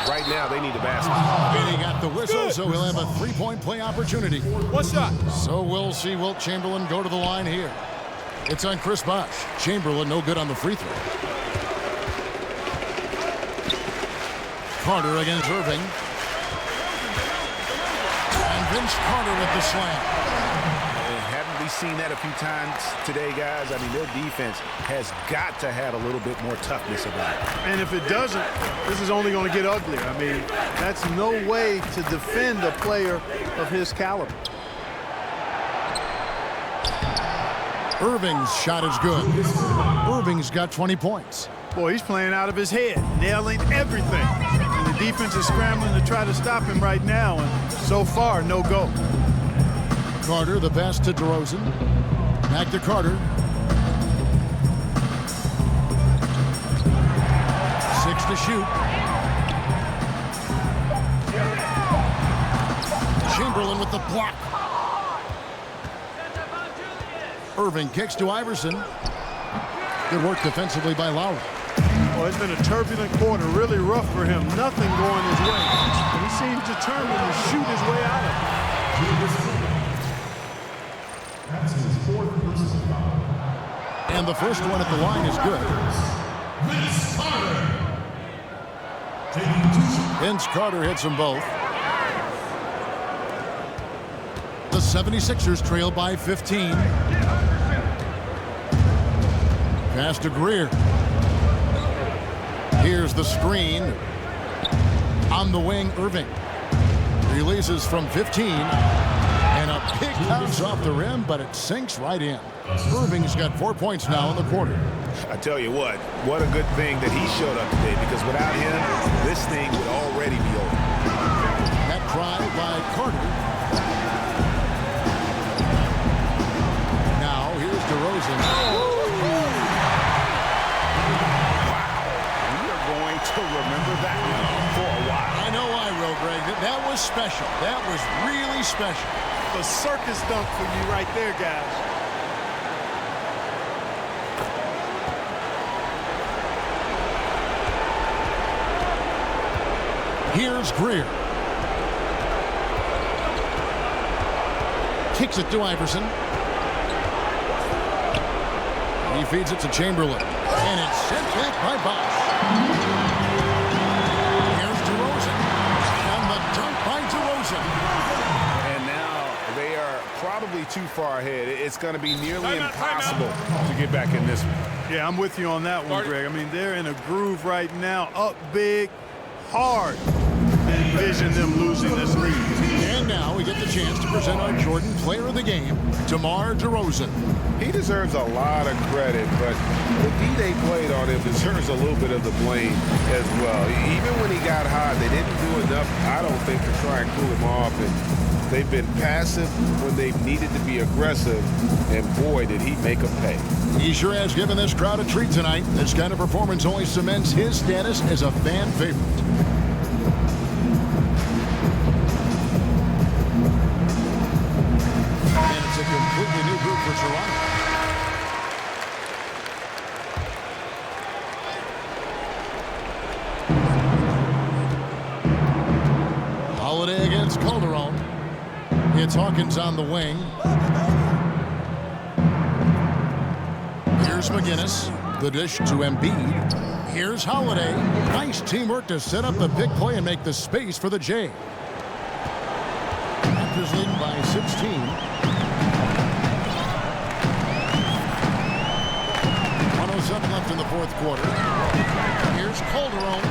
Right now, they need the basket. And he got the whistle, so he'll have a 3-point play opportunity. One shot. So we'll see Wilt Chamberlain go to the line here. It's on Chris Bosh. Chamberlain no good on the free throw. Carter against Irving. And Vince Carter with the slam. Haven't we seen that a few times today, guys? I mean, their defense has got to have a little bit more toughness about it. And if it doesn't, this is only going to get uglier. I mean, that's no way to defend a player of his caliber. Irving's shot is good. Irving's got 20 points. Boy, he's playing out of his head, nailing everything. And the defense is scrambling to try to stop him right now, and so far, no go. Carter, the pass to DeRozan. Back to Carter. 6 to shoot. Chamberlain with the block. Irving kicks to Iverson. Good work defensively by Lowry. Well, it's been a turbulent quarter, really rough for him. Nothing going his way. And he seems determined to shoot his way out of it. And the first one at the line is good. Vince Carter hits them both. The 76ers trail by 15. Pass to Greer. Here's the screen. On the wing, Irving. Releases from 15. And a big bounce off the rim, but it sinks right in. Irving's got 4 points now in the quarter. I tell you what a good thing that he showed up today, because without him, this thing would already be over. That drive by Carter. Now, here's DeRozan. To remember that for a while. I know I will, Greg. That was special. That was really special. A circus dunk for you right there, guys. Here's Greer. Kicks it to Iverson. He feeds it to Chamberlain. And it's sent back by Bosch. Here's DeRozan. And the dunk by DeRozan. And now they are probably too far ahead. It's going to be nearly impossible to get back in this one. Yeah, I'm with you on that one, Greg. I mean, they're in a groove right now. Up big, hard. Envision them losing this lead. And now we get the chance to present our Jordan Player of the Game, DeMar DeRozan. He deserves a lot of credit, but the D they played on him deserves a little bit of the blame as well. Even when he got hot, they didn't do enough, I don't think, to try and cool him off. And they've been passive when they've needed to be aggressive, and boy, did he make them pay. He sure has given this crowd a treat tonight. This kind of performance only cements his status as a fan favorite. And it's a completely new group for Toronto. Holiday against Calderon. It's Hawkins on the wing. Here's McGinnis. The dish to Embiid. Here's Holiday. Nice teamwork to set up the big play and make the space for the J. Raptors leading by 16. .107 left in the fourth quarter. Here's Calderon.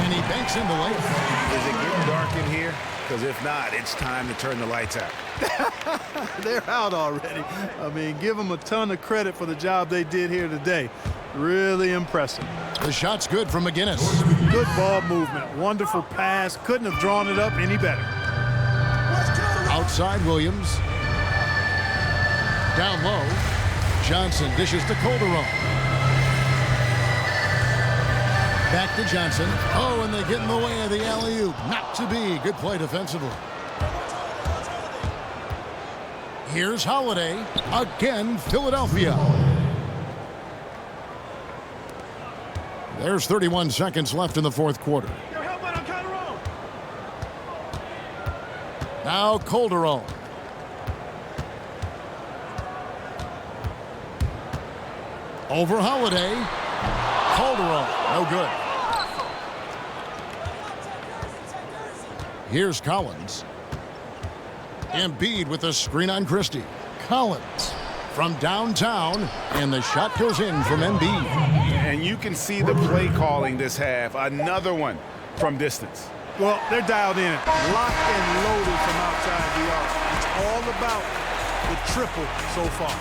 And he banks in the lane. Is it getting dark in here? Because if not, it's time to turn the lights out. They're out already. I mean, give them a ton of credit for the job they did here today. Really impressive. The shot's good from McGinnis. Good ball movement. Wonderful pass. Couldn't have drawn it up any better. Outside Williams. Down low. Johnson dishes to Calderon. Back to Johnson. Oh, and they get in the way of the alley-oop. Not to be. Good play defensively. Here's Holiday. Again, Philadelphia. There's 31 seconds left in the fourth quarter. Now Calderon. Over Holiday. Calderon. No good. Here's Collins. Embiid with a screen on Christie. Collins from downtown, and the shot goes in from Embiid. And you can see the play calling this half. Another one from distance. Well, they're dialed in. Locked and loaded from outside the arc. It's all about the triple so far.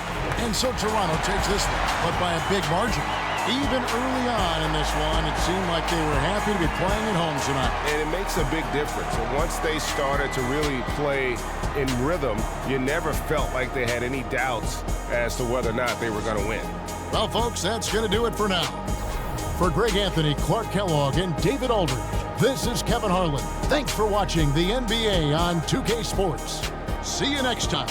And so Toronto takes this one, but by a big margin. Even early on in this one, it seemed like they were happy to be playing at home tonight. And it makes a big difference. And once they started to really play in rhythm, you never felt like they had any doubts as to whether or not they were going to win. Well, folks, that's going to do it for now. For Greg Anthony, Clark Kellogg, and David Aldridge, this is Kevin Harlan. Thanks for watching the NBA on 2K Sports. See you next time.